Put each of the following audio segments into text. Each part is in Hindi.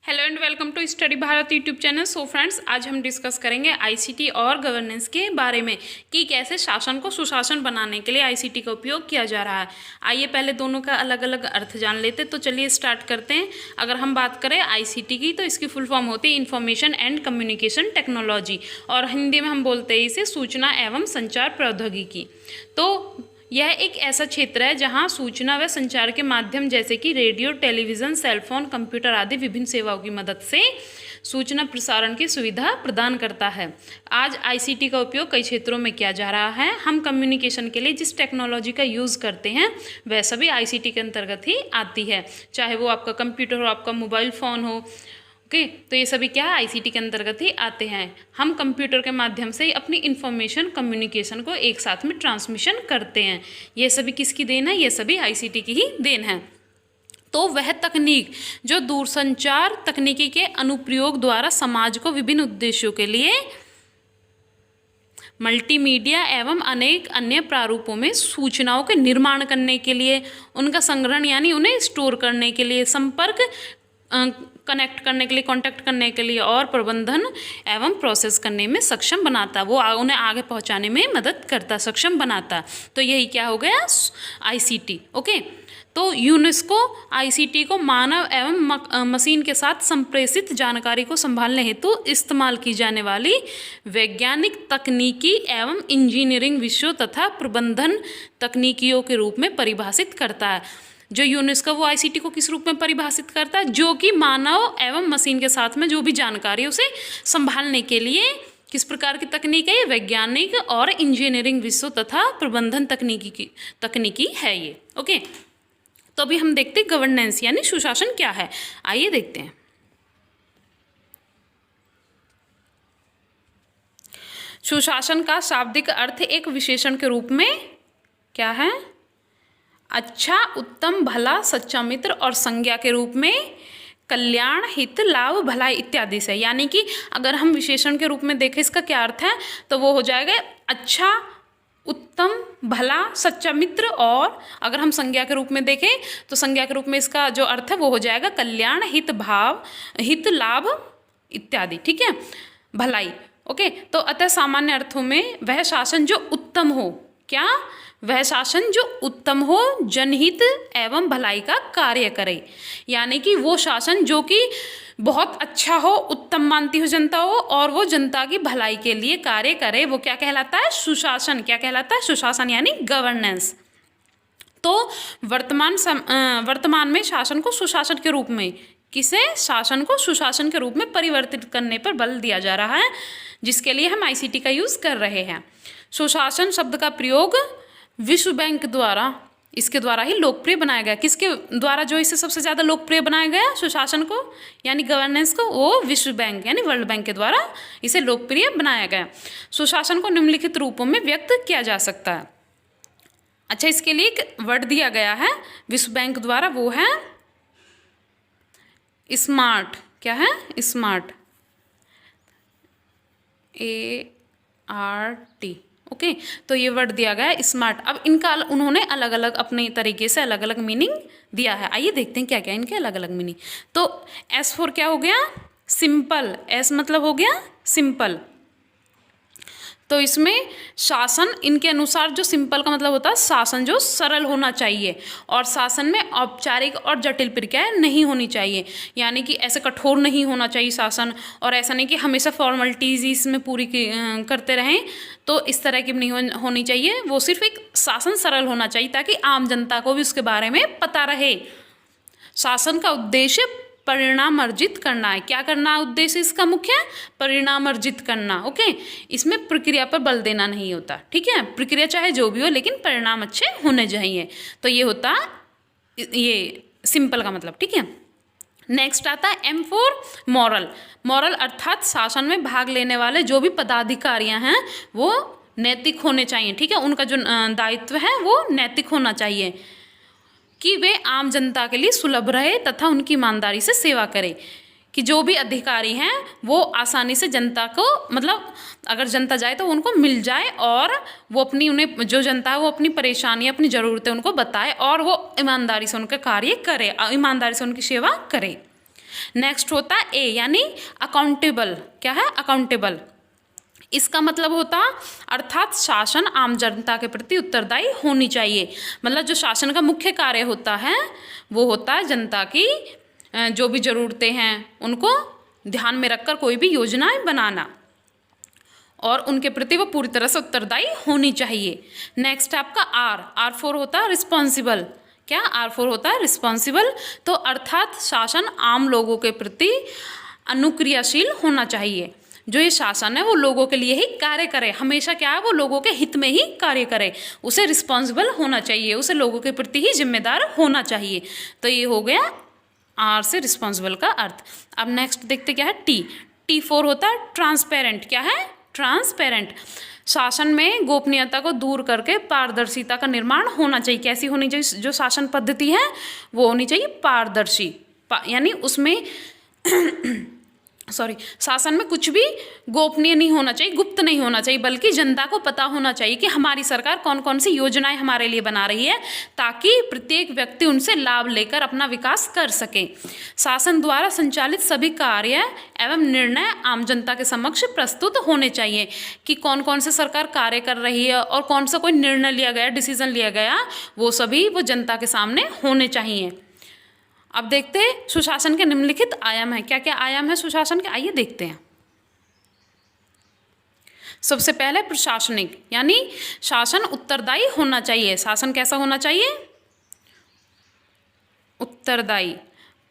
Hello and welcome to study Bharat YouTube channel. So friends, आज हम डिस्कस करेंगे आईसीटी और गवर्नेंस के बारे में कि कैसे शासन को सुशासन बनाने के लिए आईसीटी का उपयोग किया जा रहा है। आइए पहले दोनों का अलग अलग अर्थ जान लेते। तो चलिए स्टार्ट करते हैं। अगर हम बात करें आईसीटी की तो इसकी फुल फॉर्म होती है इंफॉर्मेशन एंड कम्युनिकेशन टेक्नोलॉजी, और हिंदी में हम बोलते हैं इसे सूचना एवं संचार प्रौद्योगिकी। तो यह एक ऐसा क्षेत्र है जहां सूचना व संचार के माध्यम जैसे कि रेडियो, टेलीविज़न, सेलफोन, कंप्यूटर आदि विभिन्न सेवाओं की मदद से सूचना प्रसारण की सुविधा प्रदान करता है। आज आईसीटी का उपयोग कई क्षेत्रों में किया जा रहा है। हम कम्युनिकेशन के लिए जिस टेक्नोलॉजी का यूज़ करते हैं वह सभी आईसीटी के अंतर्गत ही आती है, चाहे वो आपका कंप्यूटर हो, आपका मोबाइल फ़ोन हो। ओके, तो ये सभी क्या है, आईसीटी के अंतर्गत ही आते हैं। हम कंप्यूटर के माध्यम से ही अपनी इंफॉर्मेशन कम्युनिकेशन को एक साथ में ट्रांसमिशन करते हैं। ये सभी किसकी देन है? ये सभी आईसीटी की ही देन है। तो वह तकनीक जो दूरसंचार तकनीकी के अनुप्रयोग द्वारा समाज को विभिन्न उद्देश्यों के लिए मल्टीमीडिया एवं अनेक अन्य प्रारूपों में सूचनाओं के निर्माण करने के लिए, उनका संग्रहण यानी उन्हें स्टोर करने के लिए, संपर्क कनेक्ट करने के लिए, कांटेक्ट करने के लिए और प्रबंधन एवं प्रोसेस करने में सक्षम बनाता, वो उन्हें आगे पहुंचाने में मदद करता, सक्षम बनाता। तो यही क्या हो गया, आईसीटी। ओके, तो यूनेस्को आईसीटी को मानव एवं मशीन के साथ संप्रेषित जानकारी को संभालने हेतु इस्तेमाल की जाने वाली वैज्ञानिक तकनीकी एवं इंजीनियरिंग विषयों तथा प्रबंधन तकनीकियों के रूप में परिभाषित करता है। जो यूनेस्को वो आईसीटी को किस रूप में परिभाषित करता है? जो कि मानव एवं मशीन के साथ में जो भी जानकारी है उसे संभालने के लिए किस प्रकार की तकनीक है? वैज्ञानिक और इंजीनियरिंग विषयों तथा प्रबंधन तकनीकी है ये। ओके, तो अभी हम देखते हैं गवर्नेंस यानी सुशासन क्या है। आइए देखते हैं। सुशासन का शाब्दिक अर्थ एक विशेषण के रूप में क्या है? अच्छा, उत्तम, भला, सच्चा मित्र, और संज्ञा के रूप में कल्याण, हित, लाभ, भलाई इत्यादि से। यानी कि अगर हम विशेषण के रूप में देखें इसका क्या अर्थ है, तो वो हो जाएगा अच्छा, उत्तम, भला, सच्चा मित्र, और अगर हम संज्ञा के रूप में देखें तो संज्ञा के रूप में इसका जो अर्थ है वो हो जाएगा कल्याण, हित, भाव, हित, लाभ इत्यादि। ठीक है, भलाई। ओके, तो अतः सामान्य अर्थों में वह शासन जो उत्तम हो, क्या? वह शासन जो उत्तम हो, जनहित एवं भलाई का कार्य करे। यानी कि वो शासन जो कि बहुत अच्छा हो, उत्तम मानती हो जनता हो, और वो जनता की भलाई के लिए कार्य करे, वो क्या कहलाता है? सुशासन। क्या कहलाता है? सुशासन यानी गवर्नेंस। तो वर्तमान में शासन को सुशासन के रूप में, किसे? शासन को सुशासन के रूप में परिवर्तित करने पर बल दिया जा रहा है, जिसके लिए हम आईसीटी का यूज़ कर रहे हैं। सुशासन शब्द का प्रयोग विश्व बैंक द्वारा, इसके द्वारा ही लोकप्रिय बनाया गया। किसके द्वारा जो इसे सबसे ज़्यादा लोकप्रिय बनाया गया सुशासन को यानी गवर्नेंस को? वो विश्व बैंक यानी वर्ल्ड बैंक के द्वारा इसे लोकप्रिय बनाया गया। सुशासन को निम्नलिखित रूपों में व्यक्त किया जा सकता है। अच्छा, इसके लिए एक वर्ड दिया गया है विश्व बैंक द्वारा, वो है स्मार्ट। क्या है? Smart, ART। ओके, तो ये वर्ड दिया गया है स्मार्ट। अब इनका उन्होंने अलग अलग अपने तरीके से अलग अलग मीनिंग दिया है। आइए देखते हैं क्या क्या इनके अलग अलग मीनिंग। तो S फॉर क्या हो गया? सिंपल। S मतलब हो गया सिंपल। तो इसमें शासन, इनके अनुसार जो सिंपल का मतलब होता है शासन जो सरल होना चाहिए, और शासन में औपचारिक और जटिल प्रक्रियाएं नहीं होनी चाहिए। यानी कि ऐसे कठोर नहीं होना चाहिए शासन, और ऐसा नहीं कि हमेशा फॉर्मेलिटीज इसमें पूरी करते रहें, तो इस तरह की नहीं होनी चाहिए। वो सिर्फ एक शासन सरल होना चाहिए ताकि आम जनता को भी उसके बारे में पता रहे। शासन का उद्देश्य परिणाम अर्जित करना है। क्या करना है उद्देश्य इसका मुख्य? परिणाम अर्जित करना। ओके, इसमें प्रक्रिया पर बल देना नहीं होता। ठीक है, प्रक्रिया चाहे जो भी हो लेकिन परिणाम अच्छे होने चाहिए। तो ये होता ये सिंपल का मतलब। ठीक है, नेक्स्ट आता है M फॉर मॉरल। मॉरल अर्थात शासन में भाग लेने वाले जो भी पदाधिकारियां हैं वो नैतिक होने चाहिए। ठीक है, उनका जो दायित्व है वो नैतिक होना चाहिए कि वे आम जनता के लिए सुलभ रहे तथा उनकी ईमानदारी से सेवा करें। कि जो भी अधिकारी हैं वो आसानी से जनता को, मतलब अगर जनता जाए तो उनको मिल जाए, और वो अपनी, उन्हें जो जनता है वो अपनी परेशानी, अपनी ज़रूरतें उनको बताए, और वो ईमानदारी से उनका कार्य करे, ईमानदारी से उनकी सेवा करे। नेक्स्ट होता है ए यानी अकाउंटेबल। क्या है? अकाउंटेबल। इसका मतलब होता अर्थात शासन आम जनता के प्रति उत्तरदायी होनी चाहिए। मतलब जो शासन का मुख्य कार्य होता है वो होता है जनता की जो भी ज़रूरतें हैं उनको ध्यान में रखकर कोई भी योजनाएं बनाना और उनके प्रति वो पूरी तरह से उत्तरदायी होनी चाहिए। नेक्स्ट आपका आर फोर होता है रिस्पॉन्सिबल। क्या? आर फोर होता है रिस्पॉन्सिबल। तो अर्थात शासन आम लोगों के प्रति अनुक्रियाशील होना चाहिए। जो ये शासन है वो लोगों के लिए ही कार्य करे, हमेशा क्या है वो लोगों के हित में ही कार्य करे, उसे रिस्पॉन्सिबल होना चाहिए, उसे लोगों के प्रति ही जिम्मेदार होना चाहिए। तो ये हो गया आर से रिस्पॉन्सिबल का अर्थ। अब नेक्स्ट देखते क्या है टी फोर होता है ट्रांसपेरेंट। क्या है? ट्रांसपेरेंट। शासन में गोपनीयता को दूर करके पारदर्शिता का निर्माण होना चाहिए। कैसी होनी चाहिए? जो शासन पद्धति है वो होनी चाहिए पारदर्शी, यानी उसमें शासन में कुछ भी गोपनीय नहीं होना चाहिए, गुप्त नहीं होना चाहिए, बल्कि जनता को पता होना चाहिए कि हमारी सरकार कौन कौन सी योजनाएं हमारे लिए बना रही है, ताकि प्रत्येक व्यक्ति उनसे लाभ लेकर अपना विकास कर सके। शासन द्वारा संचालित सभी कार्य एवं निर्णय आम जनता के समक्ष प्रस्तुत होने चाहिए कि कौन कौन से सरकार कार्य कर रही है और कौन सा कोई निर्णय लिया गया, डिसीजन लिया गया, वो सभी वो जनता के सामने होने चाहिए। अब देखते हैं सुशासन के निम्नलिखित आयाम हैं। क्या क्या आयाम है सुशासन के? आइए देखते हैं। सबसे पहले प्रशासनिक, यानी शासन उत्तरदायी होना चाहिए। शासन कैसा होना चाहिए? उत्तरदायी,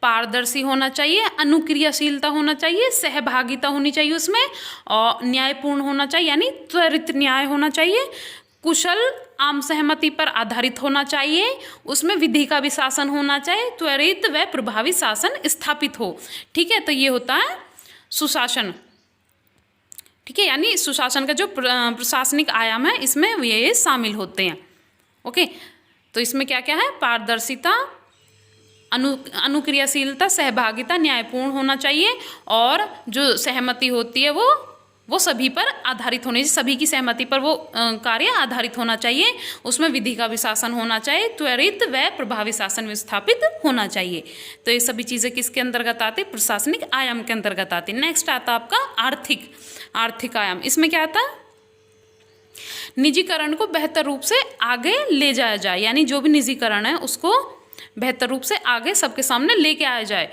पारदर्शी होना चाहिए, अनुक्रियाशीलता होना चाहिए, सहभागिता होनी चाहिए उसमें, और न्यायपूर्ण होना चाहिए यानी त्वरित न्याय होना चाहिए, कुशल आम सहमति पर आधारित होना चाहिए, उसमें विधि का भी शासन होना चाहिए, त्वरित व प्रभावी शासन स्थापित हो। ठीक है, तो ये होता है सुशासन। ठीक है, यानी सुशासन का जो प्रशासनिक आयाम है इसमें ये शामिल होते हैं। ओके, तो इसमें क्या क्या है? पारदर्शिता, अनुक्रियाशीलता, सहभागिता, न्यायपूर्ण होना चाहिए, और जो सहमति होती है वो सभी पर आधारित होनी चाहिए, सभी की सहमति पर वो कार्य आधारित होना चाहिए, उसमें विधि का भी शासन होना चाहिए, त्वरित व प्रभावी शासन स्थापित होना चाहिए। तो ये सभी चीज़ें किसके अंतर्गत आती? प्रशासनिक आयाम के अंतर्गत आती। नेक्स्ट आता आपका आर्थिक आयाम। इसमें क्या आता है? निजीकरण को बेहतर रूप से आगे ले जाया जाए, यानी जो भी निजीकरण है उसको बेहतर रूप से आगे सबके सामने लेके आया जाए।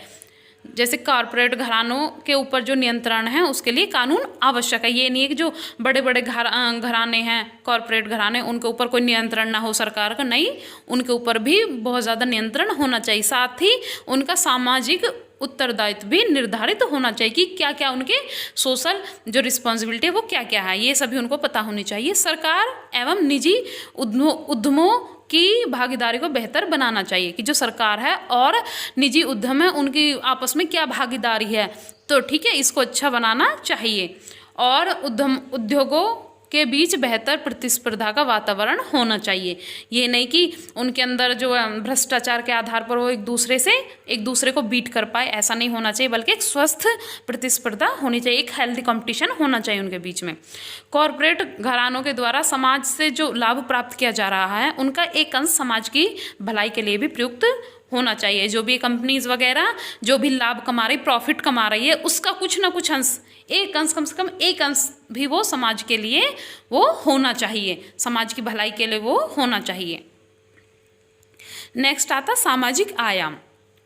जैसे कॉरपोरेट घरानों के ऊपर जो नियंत्रण है उसके लिए कानून आवश्यक है। ये नहीं है कि जो बड़े बड़े घराने हैं, कॉरपोरेट घराने, उनके ऊपर कोई नियंत्रण ना हो सरकार का, नहीं, उनके ऊपर भी बहुत ज़्यादा नियंत्रण होना चाहिए। साथ ही उनका सामाजिक उत्तरदायित्व भी निर्धारित होना चाहिए कि क्या क्या उनके सोशल जो रिस्पॉन्सिबिलिटी है वो क्या क्या है, ये सभी उनको पता होनी चाहिए। सरकार एवं निजी उद्यमों की भागीदारी को बेहतर बनाना चाहिए कि जो सरकार है और निजी उद्यम है उनकी आपस में क्या भागीदारी है, तो ठीक है, इसको अच्छा बनाना चाहिए। और उद्योगों के बीच बेहतर प्रतिस्पर्धा का वातावरण होना चाहिए। ये नहीं कि उनके अंदर जो भ्रष्टाचार के आधार पर वो एक दूसरे को बीट कर पाए, ऐसा नहीं होना चाहिए, बल्कि एक स्वस्थ प्रतिस्पर्धा होनी चाहिए, एक हेल्दी कंपटीशन होना चाहिए उनके बीच में। कॉरपोरेट घरानों के द्वारा समाज से जो लाभ प्राप्त किया जा रहा है उनका एक अंश समाज की भलाई के लिए भी प्रयुक्त होना चाहिए। जो भी कंपनीज वगैरह जो भी लाभ कमा रही, प्रॉफिट कमा रही है, उसका कुछ ना कुछ अंश, एक अंश, कम से कम एक अंश भी वो समाज के लिए वो होना चाहिए, समाज की भलाई के लिए वो होना चाहिए। नेक्स्ट आता सामाजिक आयाम।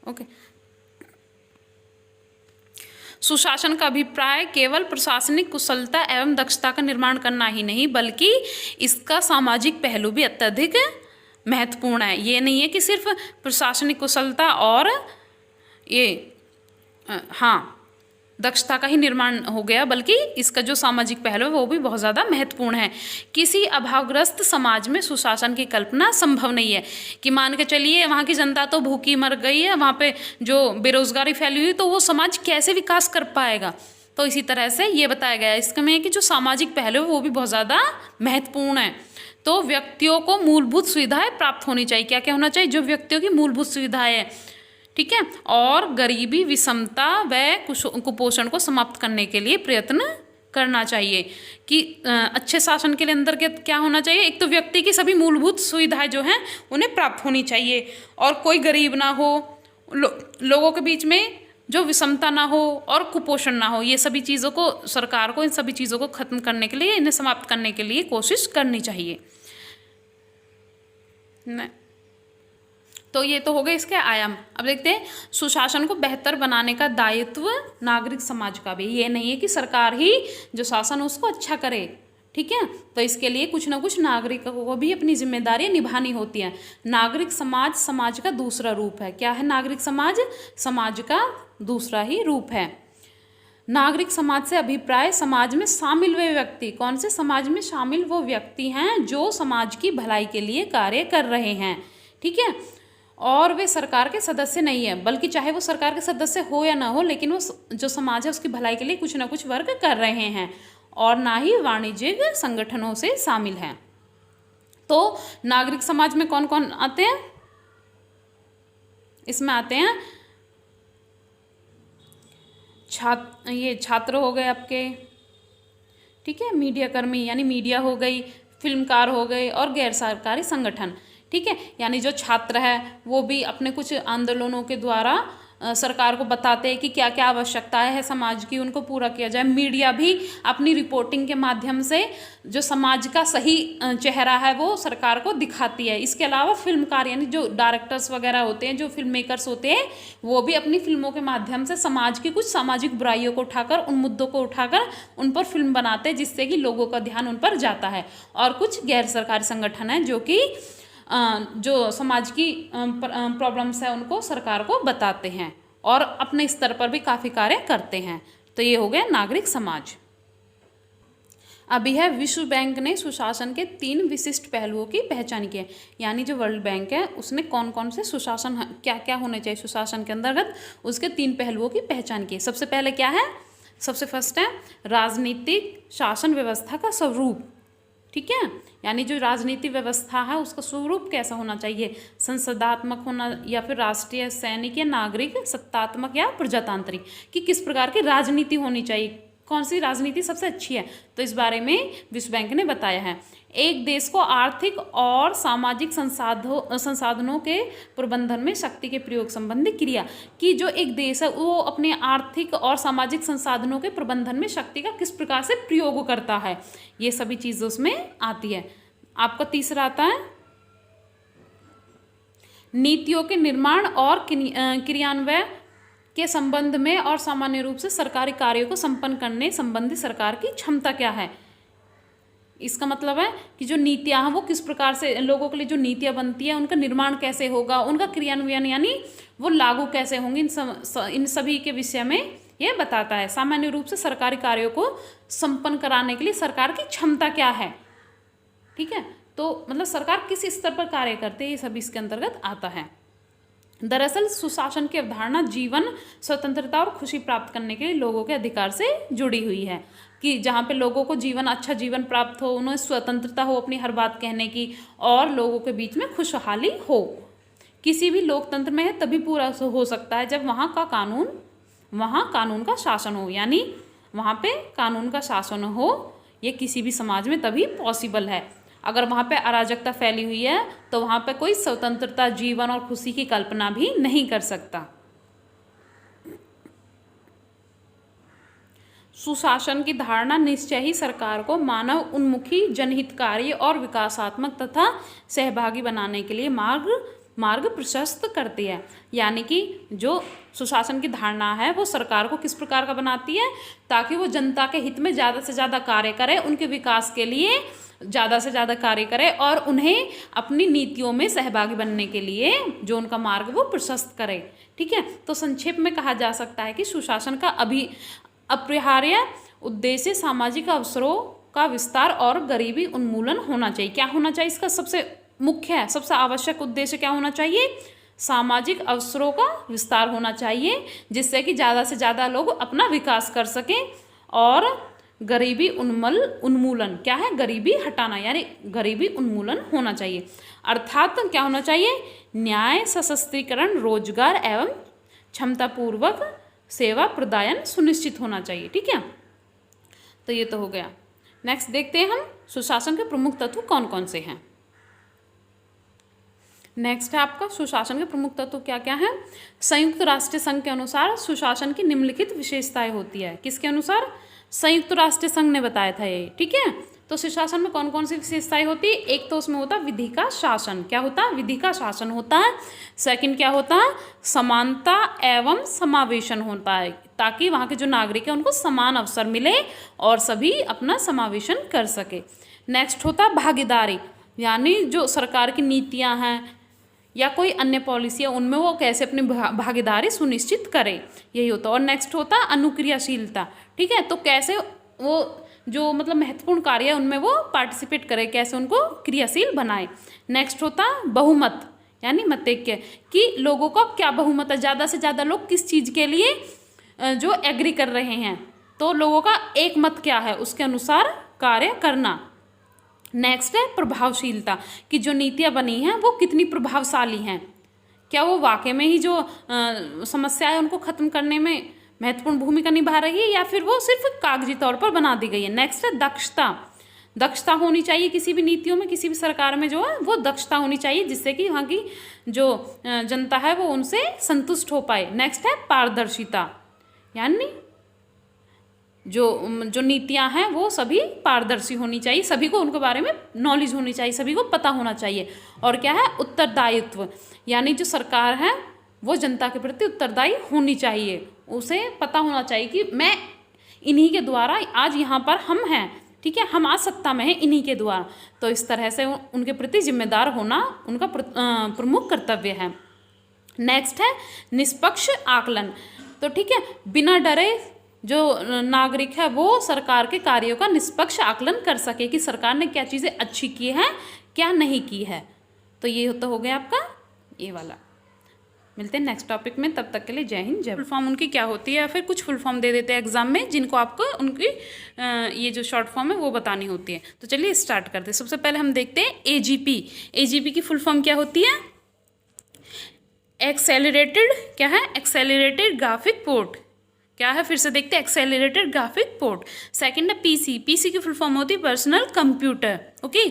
ओके, सुशासन का अभिप्राय केवल प्रशासनिक कुशलता एवं दक्षता का निर्माण करना ही नहीं, बल्कि इसका सामाजिक पहलू भी अत्यधिक महत्वपूर्ण है। ये नहीं है कि सिर्फ प्रशासनिक कुशलता और दक्षता का ही निर्माण हो गया, बल्कि इसका जो सामाजिक पहलू है वो भी बहुत ज़्यादा महत्वपूर्ण है। किसी अभावग्रस्त समाज में सुशासन की कल्पना संभव नहीं है कि मान के चलिए वहाँ की जनता तो भूखी मर गई है, वहाँ पे जो बेरोजगारी फैली हुई, तो वो समाज कैसे विकास कर पाएगा। तो इसी तरह से ये बताया गया है इसमें कि जो सामाजिक पहलू है वो भी बहुत ज़्यादा महत्वपूर्ण है। तो व्यक्तियों को मूलभूत सुविधाएं प्राप्त होनी चाहिए। क्या क्या होना चाहिए? जो व्यक्तियों की मूलभूत सुविधाएं हैं, ठीक है, और गरीबी, विषमता व कुपोषण को समाप्त करने के लिए प्रयत्न करना चाहिए। कि अच्छे शासन के लिए अंदर क्या होना चाहिए? एक तो व्यक्ति की सभी मूलभूत सुविधाएं जो हैं उन्हें प्राप्त होनी चाहिए, और कोई गरीब ना हो, लोगों के बीच में जो विषमता ना हो और कुपोषण ना हो, ये सभी चीज़ों को सरकार को, इन सभी चीज़ों को खत्म करने के लिए, इन्हें समाप्त करने के लिए कोशिश करनी चाहिए। तो ये तो हो गए इसके आयाम। अब देखते हैं सुशासन को बेहतर बनाने का दायित्व नागरिक समाज का भी। ये नहीं है कि सरकार ही जो शासन उसको अच्छा करे, ठीक है, तो इसके लिए कुछ ना कुछ नागरिकों को भी अपनी जिम्मेदारियां निभानी होती हैं। नागरिक समाज समाज का दूसरा रूप है। क्या है नागरिक समाज? समाज का दूसरा ही रूप है। नागरिक समाज से अभिप्राय समाज में शामिल वे व्यक्ति, कौन से समाज में शामिल वो व्यक्ति हैं जो समाज की भलाई के लिए कार्य कर रहे हैं, ठीक है, और वे सरकार के सदस्य नहीं है, बल्कि चाहे वो सरकार के सदस्य हो या ना हो, लेकिन वो जो समाज है उसकी भलाई के लिए कुछ ना कुछ वर्क कर रहे हैं, और ना ही वाणिज्यिक संगठनों से शामिल हैं। तो नागरिक समाज में कौन कौन आते हैं? इसमें आते हैं छात्र हो गए आपके, ठीक है, मीडिया कर्मी यानी मीडिया हो गई, फिल्मकार हो गए, और गैर सरकारी संगठन, ठीक है, यानी जो छात्र है वो भी अपने कुछ आंदोलनों के द्वारा सरकार को बताते हैं कि क्या क्या आवश्यकताएं है समाज की, उनको पूरा किया जाए। मीडिया भी अपनी रिपोर्टिंग के माध्यम से जो समाज का सही चेहरा है वो सरकार को दिखाती है। इसके अलावा फिल्मकार यानी जो डायरेक्टर्स वगैरह होते हैं, जो फिल्म मेकर्स होते हैं, वो भी अपनी फिल्मों के माध्यम से समाज की कुछ सामाजिक बुराइयों को उठाकर, उन मुद्दों को उठाकर उन पर फिल्म बनाते हैं, जिससे कि लोगों का ध्यान उन पर जाता है। और कुछ गैर सरकारी संगठन हैं जो कि जो समाज की प्रॉब्लम्स है उनको सरकार को बताते हैं और अपने स्तर पर भी काफ़ी कार्य करते हैं। तो ये हो गया नागरिक समाज। अभी है विश्व बैंक ने सुशासन के 3 विशिष्ट पहलुओं की पहचान की है। यानी जो वर्ल्ड बैंक है उसने कौन कौन से सुशासन, क्या क्या होने चाहिए सुशासन के अंतर्गत, उसके 3 पहलुओं की पहचान की है। सबसे पहले क्या है? सबसे फर्स्ट है राजनीतिक शासन व्यवस्था का स्वरूप, ठीक है, यानी जो राजनीतिक व्यवस्था है उसका स्वरूप कैसा होना चाहिए, संसदात्मक होना या फिर राष्ट्रीय, सैनिक या नागरिक, सत्तात्मक या प्रजातांत्रिक, कि किस प्रकार की राजनीति होनी चाहिए, कौन सी राजनीति सबसे अच्छी है। तो इस बारे में विश्व बैंक ने बताया है। एक देश को आर्थिक और सामाजिक संसाधनों के प्रबंधन में शक्ति के प्रयोग संबंधी क्रिया, कि जो एक देश है वो अपने आर्थिक और सामाजिक संसाधनों के प्रबंधन में शक्ति का किस प्रकार से प्रयोग करता है, ये सभी चीज़ें उसमें आती है। आपका तीसरा आता है नीतियों के निर्माण और क्रियान्वयन के संबंध में और सामान्य रूप से सरकारी कार्यों को संपन्न करने संबंधी सरकार की क्षमता क्या है। इसका मतलब है कि जो नीतियाँ हैं वो किस प्रकार से, लोगों के लिए जो नीतियाँ बनती है उनका निर्माण कैसे होगा, उनका क्रियान्वयन यानी वो लागू कैसे होंगे, इन सभी के विषय में ये बताता है। सामान्य रूप से सरकारी कार्यों को संपन्न कराने के लिए सरकार की क्षमता क्या है, ठीक है, तो मतलब सरकार किस स्तर पर कार्य करते हैं, ये सभी इसके अंतर्गत आता है। दरअसल सुशासन की अवधारणा जीवन, स्वतंत्रता और खुशी प्राप्त करने के लिए लोगों के अधिकार से जुड़ी हुई है, कि जहाँ पे लोगों को अच्छा जीवन प्राप्त हो, उन्हें स्वतंत्रता हो अपनी हर बात कहने की, और लोगों के बीच में खुशहाली हो। किसी भी लोकतंत्र में तभी पूरा हो सकता है जब वहाँ कानून का शासन हो, यानी वहाँ पे कानून का शासन हो, ये किसी भी समाज में तभी पॉसिबल है। अगर वहाँ पे अराजकता फैली हुई है तो वहाँ पे कोई स्वतंत्रता, जीवन और खुशी की कल्पना भी नहीं कर सकता। सुशासन की धारणा निश्चय ही सरकार को मानव उन्मुखी, जनहितकारी और विकासात्मक तथा सहभागी बनाने के लिए मार्ग प्रशस्त करती है। यानी कि जो सुशासन की धारणा है वो सरकार को किस प्रकार का बनाती है, ताकि वो जनता के हित में ज़्यादा से ज़्यादा कार्य करे, उनके विकास के लिए ज़्यादा से ज़्यादा कार्य करे, और उन्हें अपनी नीतियों में सहभागी बनने के लिए जो उनका मार्ग वो प्रशस्त करे, ठीक है। तो संक्षेप में कहा जा सकता है कि सुशासन का अपरिहार्य उद्देश्य सामाजिक अवसरों का विस्तार और गरीबी उन्मूलन होना चाहिए। क्या होना चाहिए इसका सबसे मुख्य है, सबसे आवश्यक उद्देश्य क्या होना चाहिए? सामाजिक अवसरों का विस्तार होना चाहिए, जिससे कि ज़्यादा से ज़्यादा लोग अपना विकास कर सकें, और गरीबी उन्मूलन क्या है? गरीबी हटाना, यानी गरीबी उन्मूलन होना चाहिए। अर्थात क्या होना चाहिए? न्याय, सशक्तिकरण, रोजगार एवं क्षमतापूर्वक सेवा प्रदान सुनिश्चित होना चाहिए, ठीक है। तो ये तो हो गया। नेक्स्ट देखते हैं हम सुशासन के प्रमुख तत्व कौन कौन से हैं। नेक्स्ट है आपका सुशासन के प्रमुख तत्व क्या क्या है। संयुक्त राष्ट्र संघ के अनुसार सुशासन की निम्नलिखित विशेषताएं होती है। किसके अनुसार? संयुक्त राष्ट्र संघ ने बताया था ये, ठीक है। तो सुशासन में कौन कौन सी विशेषताएं होती है? एक तो उसमें होता है विधि का शासन। क्या होता है? विधि का शासन होता है। सेकंड क्या होता है? समानता एवं समावेशन होता है, ताकि वहाँ के जो नागरिक हैं उनको समान अवसर मिले और सभी अपना समावेशन कर सके। नेक्स्ट होता है भागीदारी, यानी जो सरकार की नीतियाँ हैं या कोई अन्य पॉलिसी है उनमें वो कैसे अपनी भागीदारी सुनिश्चित करे, यही होता है। और नेक्स्ट होता है अनुक्रियाशीलता, ठीक है। तो कैसे वो जो मतलब महत्वपूर्ण कार्य है उनमें वो पार्टिसिपेट करे, कैसे उनको क्रियाशील बनाए। नेक्स्ट होता है बहुमत, यानी मतैक्य, कि लोगों का क्या बहुमत है, ज़्यादा से ज़्यादा लोग किस चीज़ के लिए जो एग्री कर रहे हैं, तो लोगों का एक मत क्या है उसके अनुसार कार्य करना। नेक्स्ट है प्रभावशीलता, कि जो नीतियाँ बनी हैं वो कितनी प्रभावशाली हैं, क्या वो वाकई में ही जो समस्या है उनको ख़त्म करने में महत्वपूर्ण भूमिका निभा रही है या फिर वो सिर्फ कागजी तौर पर बना दी गई है। नेक्स्ट है दक्षता, दक्षता होनी चाहिए किसी भी नीतियों में, किसी भी सरकार में जो है वो दक्षता होनी चाहिए, जिससे कि वहाँ की जो जनता है वो उनसे संतुष्ट हो पाए। नेक्स्ट है पारदर्शिता, यानी जो नीतियां हैं वो सभी पारदर्शी होनी चाहिए, सभी को उनके बारे में नॉलेज होनी चाहिए, सभी को पता होना चाहिए। और क्या है? उत्तरदायित्व, यानी जो सरकार है वो जनता के प्रति उत्तरदायी होनी चाहिए, उसे पता होना चाहिए कि मैं इन्हीं के द्वारा आज यहाँ पर हम हैं, ठीक है, हम आज सत्ता में हैं इन्हीं के द्वारा। तो इस तरह से उनके प्रति जिम्मेदार होना उनका प्रमुख कर्तव्य है। नेक्स्ट है निष्पक्ष आकलन, तो ठीक है, बिना डरे जो नागरिक है वो सरकार के कार्यों का निष्पक्ष आकलन कर सके कि सरकार ने क्या चीज़ें अच्छी की हैं क्या नहीं की है। तो ये तो हो गया आपका ये वाला। मिलते हैं नेक्स्ट टॉपिक में, तब तक के लिए जय हिंद जय। फुल फॉर्म उनकी क्या होती है, या फिर कुछ फुल फॉर्म दे देते हैं एग्जाम में जिनको आपको उनकी ये जो शॉर्ट फॉर्म है वो बतानी होती है। तो चलिए स्टार्ट करते हैं। सबसे पहले हम देखते हैं AGP। AGP की फुल फॉर्म क्या होती है? एक्सेलरेटेड, क्या है? एक्सेलरेटेड ग्राफिक पोर्ट, क्या है? फिर से देखते हैं, एक्सेलरेटेड ग्राफिक पोर्ट। सेकंड है PC। PC की फुल फॉर्म होती है पर्सनल कंप्यूटर, ओके।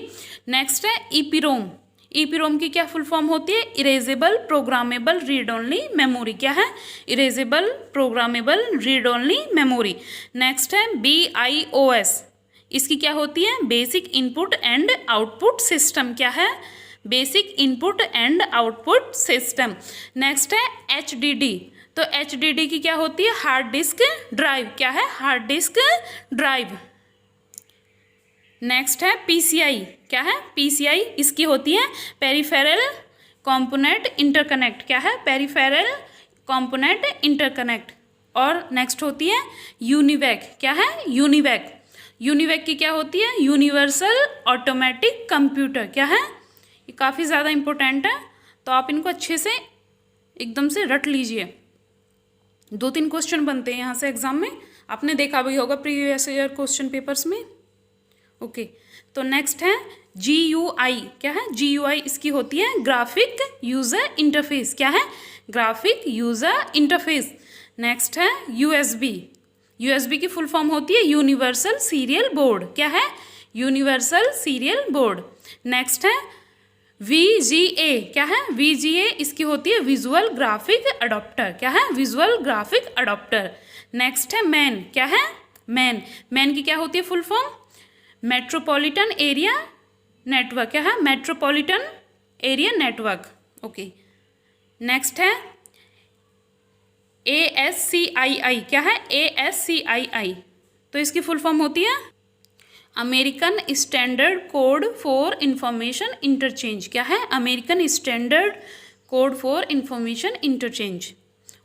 नेक्स्ट है EPROM। EPROM की क्या फुल फॉर्म होती है? Erasable programmable read only memory, क्या है? Erasable programmable read only memory. Next है BIOS। इसकी क्या होती है? Basic input and output system, क्या है? Basic input and output system. Next है HDD। तो HDD की क्या होती है? हार्ड डिस्क ड्राइव, क्या है? Hard disk drive. नेक्स्ट है PCI, क्या है? PCI इसकी होती है पेरिफेरल कंपोनेंट इंटरकनेक्ट, क्या है? Peripheral component interconnect. और नेक्स्ट होती है यूनिवैक, क्या है? यूनिवैक। यूनिवैक की क्या होती है? यूनिवर्सल ऑटोमेटिक कंप्यूटर, क्या है? ये काफ़ी ज़्यादा इंपॉर्टेंट है, तो आप इनको अच्छे से एकदम से रट लीजिए। 2-3 क्वेश्चन बनते हैं यहाँ से एग्जाम में, आपने देखा भी होगा प्रीवियस ईयर क्वेश्चन पेपर्स में, ओके। तो नेक्स्ट है GUI, क्या है? GUI इसकी होती है ग्राफिक यूज़र इंटरफेस, क्या है? Graphic user interface. नेक्स्ट है USB। USB की फुल फॉर्म होती है यूनिवर्सल सीरियल बोर्ड, क्या है? Universal serial board. नेक्स्ट है VGA, क्या है? VGA इसकी होती है विजुअल ग्राफिक अडॉप्टर, क्या है? Visual graphic adopter. नेक्स्ट है मैन, क्या है? मैन की क्या होती है full form? Metropolitan area network, क्या है? Metropolitan area network, okay. Next है ASCII, क्या है? ASCII। तो इसकी फुल फॉर्म होती है American standard code for information interchange, क्या है? American standard code for information interchange,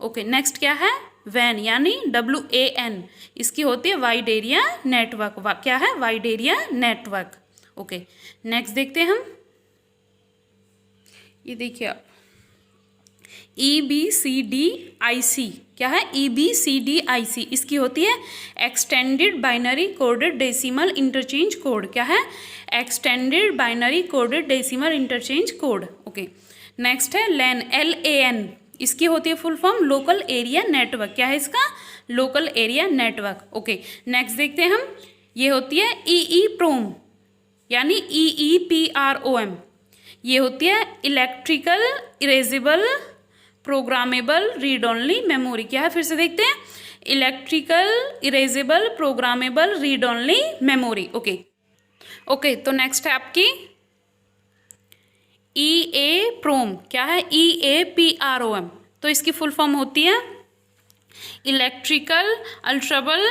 okay. Next क्या है? WAN, यानी WAN इसकी होती है वाइड एरिया नेटवर्क, क्या है? Wide area network, okay. Next देखते हैं हम, ये देखिए आप EBCDIC, क्या है? EBCDIC इसकी होती है extended binary coded decimal interchange code, क्या है? Extended binary coded decimal interchange code, okay. Next है LAN इसकी होती है full form local area network, क्या है इसका? Local area network, okay. Next देखते हैं हम, ये होती है EEPROM, यानी EEPROM ये होती है electrical erasable programmable read only memory. क्या है, फिर से देखते हैं, electrical erasable programmable read only memory. Okay okay, तो नेक्स्ट है आपकी EEPROM। क्या है, EEPROM, तो इसकी फुल फॉर्म होती है electrical alterable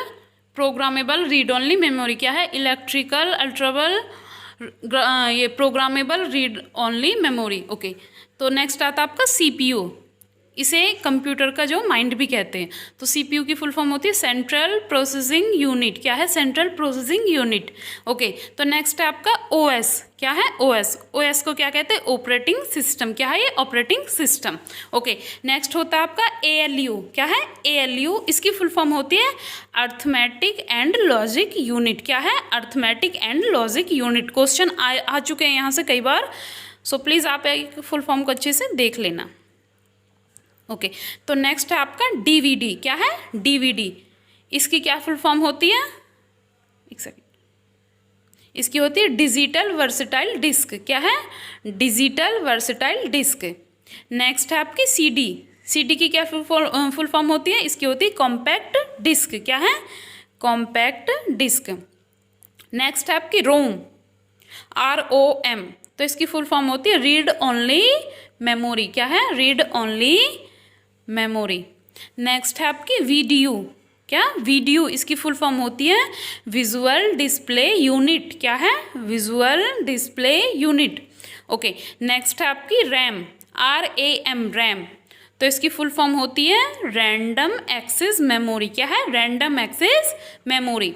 programmable read only memory. क्या है, इलेक्ट्रिकल अल्ट्रेबल ये programmable read only memory. Okay, तो नेक्स्ट आता है आपका CPU। इसे कंप्यूटर का जो माइंड भी कहते हैं। तो CPU की फुल फॉर्म होती है सेंट्रल प्रोसेसिंग यूनिट। क्या है, सेंट्रल प्रोसेसिंग यूनिट। ओके, तो नेक्स्ट है आपका OS। क्या है, OS को क्या कहते हैं, ऑपरेटिंग सिस्टम। क्या है ये, ऑपरेटिंग सिस्टम। ओके, नेक्स्ट होता है आपका ALU। क्या है, ALU, इसकी फुल फॉर्म होती है अर्थमेटिक एंड लॉजिक यूनिट। क्या है, arithmetic and logic unit. Question आ चुके हैं यहाँ से कई बार, सो प्लीज़ आप एक फुल फॉर्म को अच्छे से देख लेना। ओके, तो नेक्स्ट है आपका DVD। क्या है, DVD, इसकी क्या फुल फॉर्म होती है, एक सेकेंड, इसकी होती है डिजिटल वर्सेटाइल डिस्क। क्या है, डिजिटल वर्सेटाइल डिस्क। नेक्स्ट है आपकी CD की क्या फुल फॉर्म होती है, इसकी होती है कॉम्पैक्ट डिस्क। क्या है, कॉम्पैक्ट डिस्क। नेक्स्ट है आपकी ROM, तो इसकी फुल फॉर्म होती है रीड ओनली मेमोरी। क्या है, रीड ओनली मेमोरी। नेक्स्ट है आपकी VDU। क्या, VDU, इसकी फुल फॉर्म होती है विजुअल डिस्प्ले यूनिट। क्या है, visual display unit. Okay, next है आपकी RAM, रैम, तो इसकी फुल फॉर्म होती है रैंडम एक्सेस मेमोरी। क्या है, रैंडम एक्सेस मेमोरी।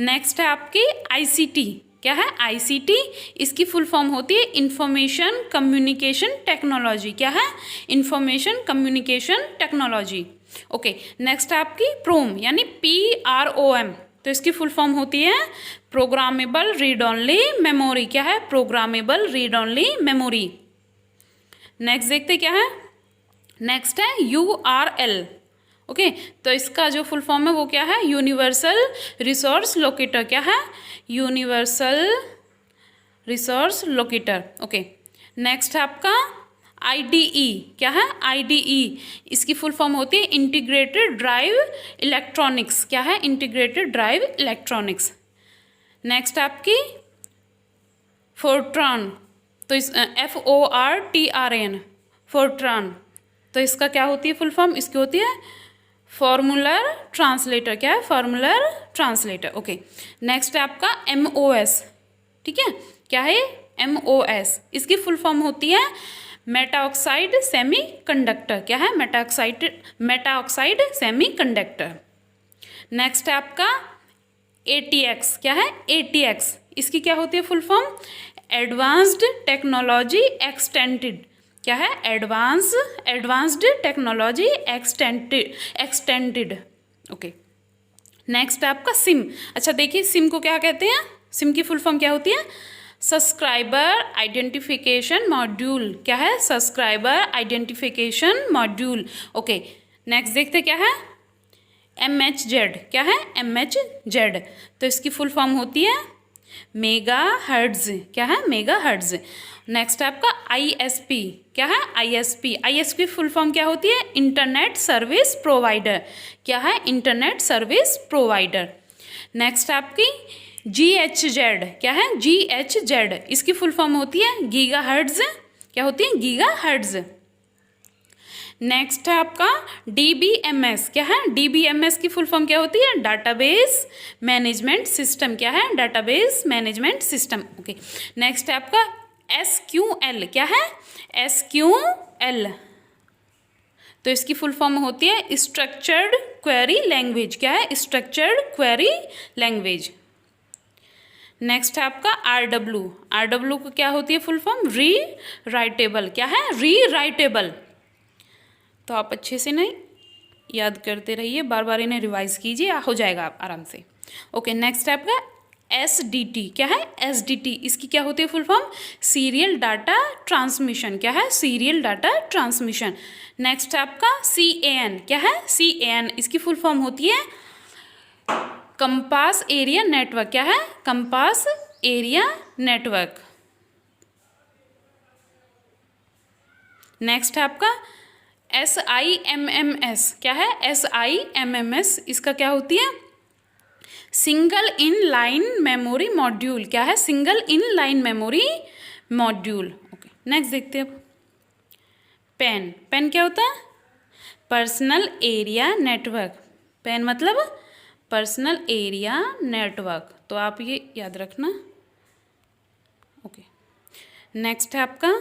नेक्स्ट है आपकी ICT। क्या है, ICT, इसकी फुल फॉर्म होती है इंफॉर्मेशन कम्युनिकेशन टेक्नोलॉजी। क्या है, information communication technology. Okay, next है आपकी PROM यानी PROM, तो इसकी फुल फॉर्म होती है प्रोग्रामेबल रीड ओनली मेमोरी। क्या है, programmable read only memory. Next देखते क्या है, नेक्स्ट है URL। ओके, तो इसका जो फुल फॉर्म है वो क्या है, यूनिवर्सल रिसोर्स लोकेटर। क्या है, universal resource locator. Okay, next है आपका IDE। क्या है, IDE, इसकी फुल फॉर्म होती है इंटीग्रेटेड ड्राइव इलेक्ट्रॉनिक्स। क्या है, इंटीग्रेटेड ड्राइव इलेक्ट्रॉनिक्स। नेक्स्ट है आपकी फोर्ट्रॉन, तो इस FORTRAN, फोर्ट्रॉन, तो इसका क्या होती है फुल फॉर्म, इसकी होती है फॉर्मूलर ट्रांसलेटर। क्या है, फॉर्मूलर ट्रांसलेटर। ओके, नेक्स्ट है आपका MOS। ठीक है, क्या है, MOS, इसकी फुल फॉर्म होती है मेटा ऑक्साइड सेमी कंडक्टर। क्या है, Meta oxide semi conductor. Next है आपका ATX। क्या है, ATX, इसकी क्या होती है full form, advanced technology extended. क्या है, advanced technology extended. Okay, next है आपका सिम। अच्छा देखिए, सिम को क्या कहते हैं, सिम की फुल फॉर्म क्या होती है, सब्सक्राइबर आइडेंटिफिकेशन मॉड्यूल। क्या है, subscriber identification module. Okay, next देखते क्या है, MHZ। क्या है, MHZ, तो इसकी फुल फॉर्म होती है मेगा हर्ट्ज। क्या है, मेगा हर्ट्ज। नेक्स्ट है आपका ISP। क्या है, ISP फुल फॉर्म क्या होती है, इंटरनेट सर्विस प्रोवाइडर। क्या है, इंटरनेट सर्विस प्रोवाइडर। नेक्स्ट है आपकी GHZ। क्या है, GHZ, इसकी फुल फॉर्म होती है गीगा हर्ट्ज। क्या होती है, गीगा हर्ट्ज। नेक्स्ट है आपका DBMS। क्या है, DBMS की फुल फॉर्म क्या होती है, डाटाबेस मैनेजमेंट सिस्टम। क्या है, database management system. Okay, next है आपका SQL। क्या है, SQL, तो इसकी फुल फॉर्म होती है स्ट्रक्चर्ड क्वेरी लैंग्वेज। क्या है, स्ट्रक्चर्ड क्वेरी लैंग्वेज। नेक्स्ट है आपका RW को क्या होती है फुल फॉर्म, री राइटेबल। क्या है, री राइटेबल, तो आप अच्छे से नहीं याद करते रहिए, बार बार इन्हें रिवाइज कीजिए, हो जाएगा आप आराम से। ओके, नेक्स्ट है आपका SDT। क्या है, SDT, इसकी क्या होती है full form, serial data transmission. क्या है, सीरियल डाटा ट्रांसमिशन। नेक्स्ट है आपका CAN। क्या है, CAN, इसकी फुल फॉर्म होती है कंपास एरिया नेटवर्क। क्या है, कंपास एरिया नेटवर्क। नेक्स्ट है आपका SIMMS, क्या है SIMMS, इसका क्या होती है? Single in line memory module, क्या है? Single in line memory module. Okay, next देखते हैं। पेन, पेन क्या होता है? Personal area network. पेन मतलब पर्सनल एरिया नेटवर्क, तो आप ये याद रखना। ओके, नेक्स्ट है आपका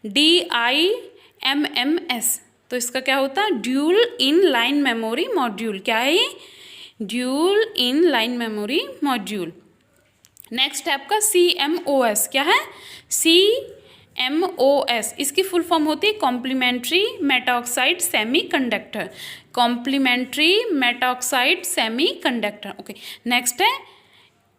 DIMMS, तो इसका क्या होता है? Dual in line memory module, क्या है ये? Dual in line memory module. Next है आपका CMOS, क्या है? CMOS, इसकी फुल फॉर्म होती है complementary metal oxide semiconductor, complementary metal oxide semiconductor. Okay, next है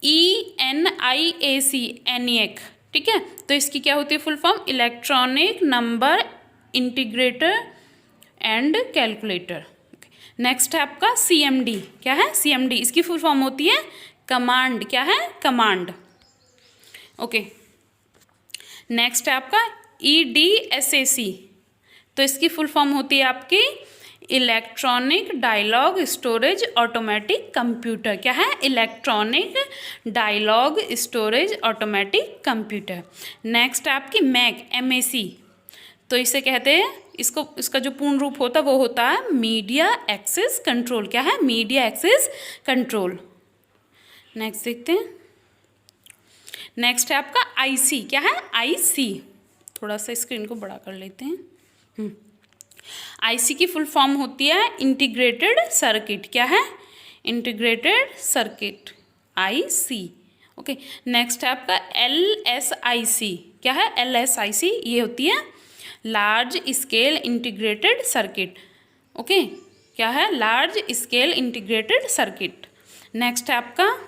ENIAC, ENIAC, ठीक है, तो इसकी क्या होती है full form? Electronic number integrator and calculator. Next है आपका CMD, क्या है? CMD, इसकी फुल फॉर्म होती है कमांड, क्या है? कमांड। ओके, नेक्स्ट है आपका EDSAC, तो इसकी फुल फॉर्म होती है आपकी electronic dialogue storage automatic computer, क्या है? Electronic dialogue storage automatic computer. Next है आपकी MAC, तो इसे कहते हैं, इसको, इसका जो पूर्ण रूप होता है वो होता है मीडिया एक्सेस कंट्रोल, क्या है? Media access control. नेक्स्ट देखते हैं। नेक्स्ट है आपका IC, क्या है? IC, थोड़ा सा स्क्रीन को बड़ा कर लेते हैं। IC की फुल फॉर्म होती है इंटीग्रेटेड सर्किट, क्या है? Integrated circuit, IC। Okay, next है आपका LSIC, क्या है? LSIC, ये होती है large scale integrated circuit. Okay, क्या है? Large scale integrated circuit. Next है आपका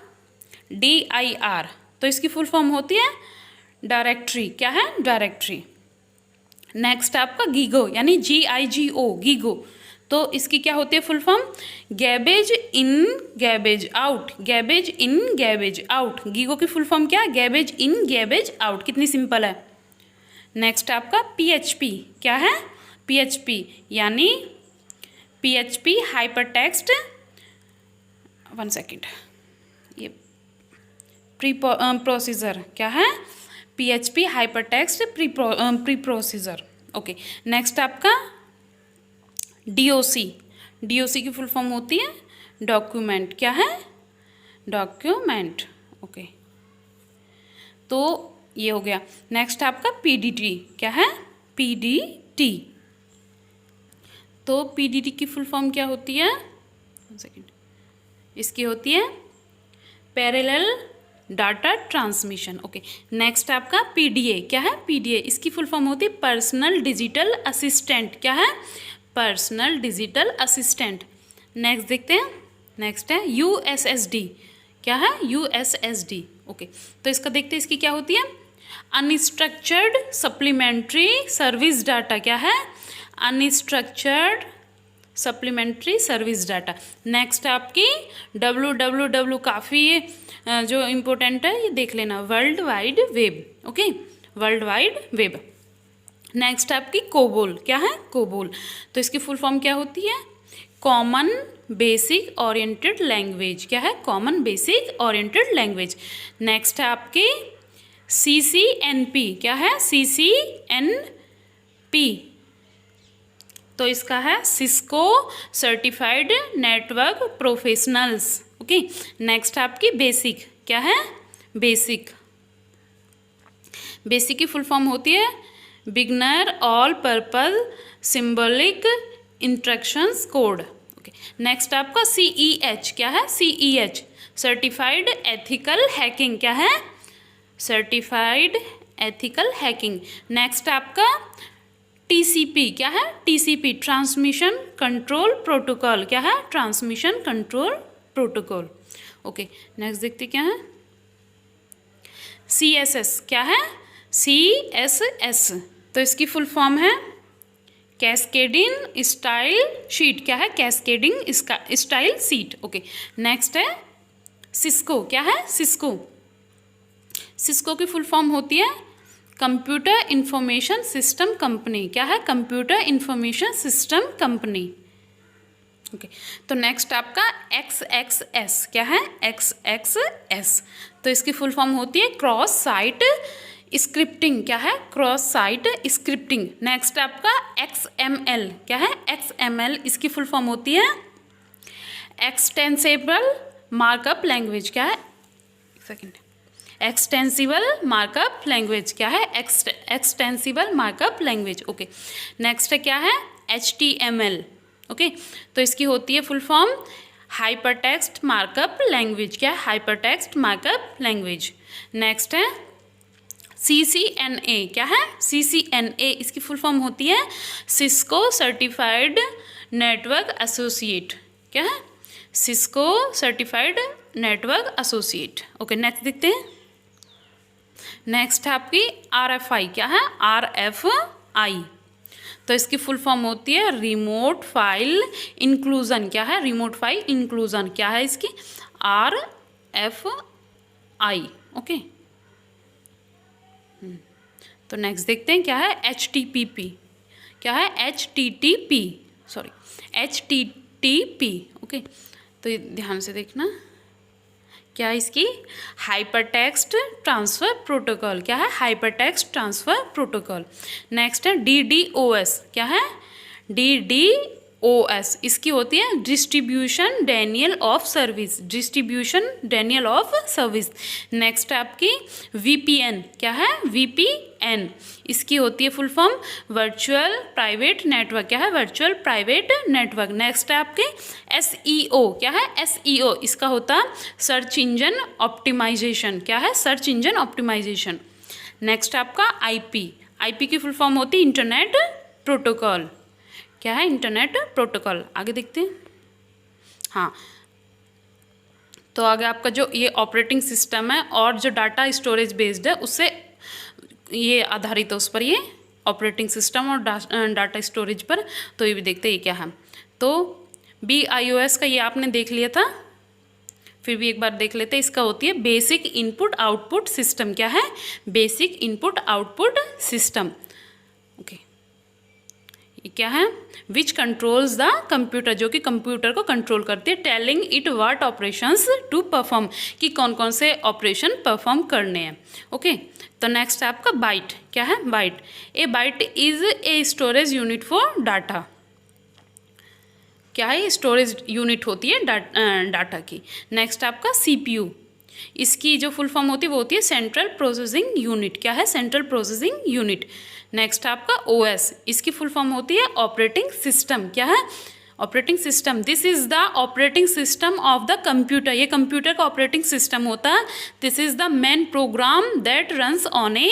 DIR, तो इसकी फुल फॉर्म होती है डायरेक्टरी, क्या है? डायरेक्टरी। नेक्स्ट आपका गीगो, यानी GIGO, गीगो, तो इसकी क्या होती है फुल फॉर्म? गैबेज इन गैबेज आउट, गैबेज इन गैबेज आउट। गीगो की फुल फॉर्म क्या है? गैबेज इन गैबेज आउट, कितनी सिंपल है। नेक्स्ट आपका PHP, क्या है? PHP यानी PHP हाइपर टेक्स्ट, 1 सेकेंड, ये प्रोसीजर, क्या है? PHP hyper text pre procedure. Okay, next आपका DOC, DOC की फुल फॉर्म होती है डॉक्यूमेंट, क्या है? डॉक्यूमेंट। ओके, तो ये हो गया। नेक्स्ट आपका PDT, क्या है? PDT, तो PDT की फुल फॉर्म क्या होती है? 1 सेकेंड, इसकी होती है parallel data transmission. Okay, next आपका PDA, क्या है? PDA, इसकी फुल फॉर्म होती है पर्सनल डिजिटल असिस्टेंट, क्या है? Personal digital assistant. नेक्स्ट देखते हैं। नेक्स्ट है USSD, क्या है? USSD। ओके, तो इसका देखते हैं, इसकी क्या होती है? अनस्ट्रक्चर्ड सप्लीमेंट्री सर्विस डाटा, क्या है? Unstructured supplementary service data. Next आपकी WWW, काफ़ी जो इम्पोर्टेंट है, ये देख लेना, world wide web. Okay, world wide web. Next आपकी कोबोल, क्या है? कोबोल, तो इसकी फुल फॉर्म क्या होती है? कॉमन बेसिक ओरिएंटेड लैंग्वेज, क्या है? Common basic oriented language. Next है आपकी CCNP, क्या है? CCNP, तो इसका है Cisco certified network professionals. Okay, next आपकी बेसिक, क्या है? बेसिक, बेसिक की फुल फॉर्म होती है beginner all purpose symbolic instructions code. Okay, next आपका CEH, क्या है? CEH सर्टिफाइड एथिकल हैकिंग, क्या है? Certified ethical hacking. नेक्स्ट आपका TCP, क्या है? TCP ट्रांसमिशन कंट्रोल प्रोटोकॉल, क्या है? Transmission control protocol. Okay, next देखते क्या है? CSS, क्या है? CSS, तो इसकी फुल फॉर्म है कैस्केडिंग स्टाइल शीट, क्या है? Cascading style sheet. Okay, next है सिस्को, क्या है? सिस्को, सिस्को की फुल फॉर्म होती है कंप्यूटर इंफॉर्मेशन सिस्टम कंपनी। क्या है? Computer information system company. Okay, तो नेक्स्ट आपका XXS। क्या है? XXS, तो इसकी फुल फॉर्म होती है क्रॉस साइट स्क्रिप्टिंग। क्या है? Cross site scripting. नेक्स्ट आपका XML। क्या है? XML, इसकी फुल फॉर्म होती है एक्सटेंसिबल मार्कअप लैंग्वेज। क्या है? एक सेकेंड, एक्सटेंसिबल मार्कअप लैंग्वेज। क्या है? Extensible markup language. Okay, next है क्या है? HTML। ओके, तो इसकी होती है full form hypertext markup language. क्या है? Hypertext markup language. नेक्स्ट है CCNA। क्या है? CCNA, इसकी फुल फॉर्म होती है सिस्को सर्टिफाइड नेटवर्क एसोसिएट। क्या है? Cisco certified network associate. Okay, next देखते हैं। नेक्स्ट है आपकी RFI। क्या है? RFI, तो इसकी फुल फॉर्म होती है रिमोट फाइल इंक्लूजन। क्या है? Remote file inclusion. क्या है इसकी? RFI। ओके, तो नेक्स्ट देखते हैं क्या है? HTTP। क्या है? HTTP, sorry, HTTP। ओके, तो ये ध्यान से देखना। क्या है इसकी? Hypertext transfer protocol. क्या है? Hypertext transfer protocol. नेक्स्ट है DDoS। क्या है? DDoS, इसकी होती है distribution Daniel of service. Distribution Daniel of service. Next है आपकी VPN। क्या है? VPN, इसकी होती है full form virtual private network. क्या है? Virtual private network. नेक्स्ट है आपके SEO। क्या है? SEO, इसका होता है सर्च इंजन ऑप्टिमाइजेशन। क्या है? Search engine optimisation. नेक्स्ट आपका IP की फुल फॉर्म होती है इंटरनेट प्रोटोकॉल। क्या है? Internet protocol. आगे देखते हैं। हाँ, तो आगे आपका जो ये ऑपरेटिंग सिस्टम है और जो डाटा स्टोरेज बेस्ड है उससे ये आधारित है, उस पर ये ऑपरेटिंग सिस्टम और डाटा स्टोरेज पर। तो ये भी देखते हैं ये क्या है। तो BIOS का ये आपने देख लिया था, फिर भी एक बार देख लेते हैं। इसका होती है बेसिक इनपुट आउटपुट सिस्टम। क्या है? Basic input output system. Okay, ये क्या है? विच कंट्रोल्स द कंप्यूटर, जो कि कंप्यूटर को कंट्रोल करती है। Telling it what operations to perform, कि कौन कौन से ऑपरेशन परफॉर्म करने हैं। ओके, तो नेक्स्ट है आपका बाइट। क्या है? Byte. A byte is a storage unit for data. क्या है? स्टोरेज यूनिट होती है डाटा की। नेक्स्ट आपका CPU, इसकी जो फुल फॉर्म होती है वो होती है सेंट्रल प्रोसेसिंग यूनिट। क्या है? Central processing unit. नेक्स्ट आपका OS, इसकी फुल फॉर्म होती है ऑपरेटिंग सिस्टम। क्या है? Operating system. This is the operating system of the computer, ये कंप्यूटर का ऑपरेटिंग सिस्टम होता है। This is the main program that runs on a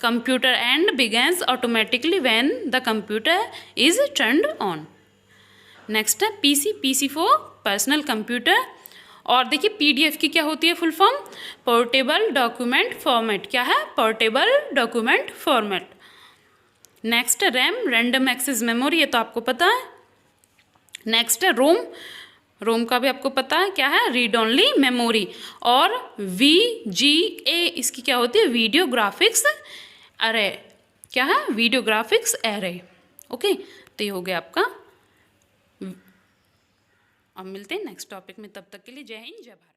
computer and begins automatically when the computer is turned on. Next है PC फॉर पर्सनल कंप्यूटर। और देखिए PDF की क्या होती है full form? Portable document format. क्या है? Portable document format. नेक्स्ट है RAM, रैंडम एक्सेस मेमोरी, ये तो आपको पता है। नेक्स्ट है रोम का भी आपको पता है। क्या है? Read only memory. और VGA, इसकी क्या होती है? वीडियो ग्राफिक्स अरे। क्या है? Video graphics array. ओके, तो ये हो गया आपका। अब मिलते हैं नेक्स्ट टॉपिक में, तब तक के लिए जय हिंद जय भारत।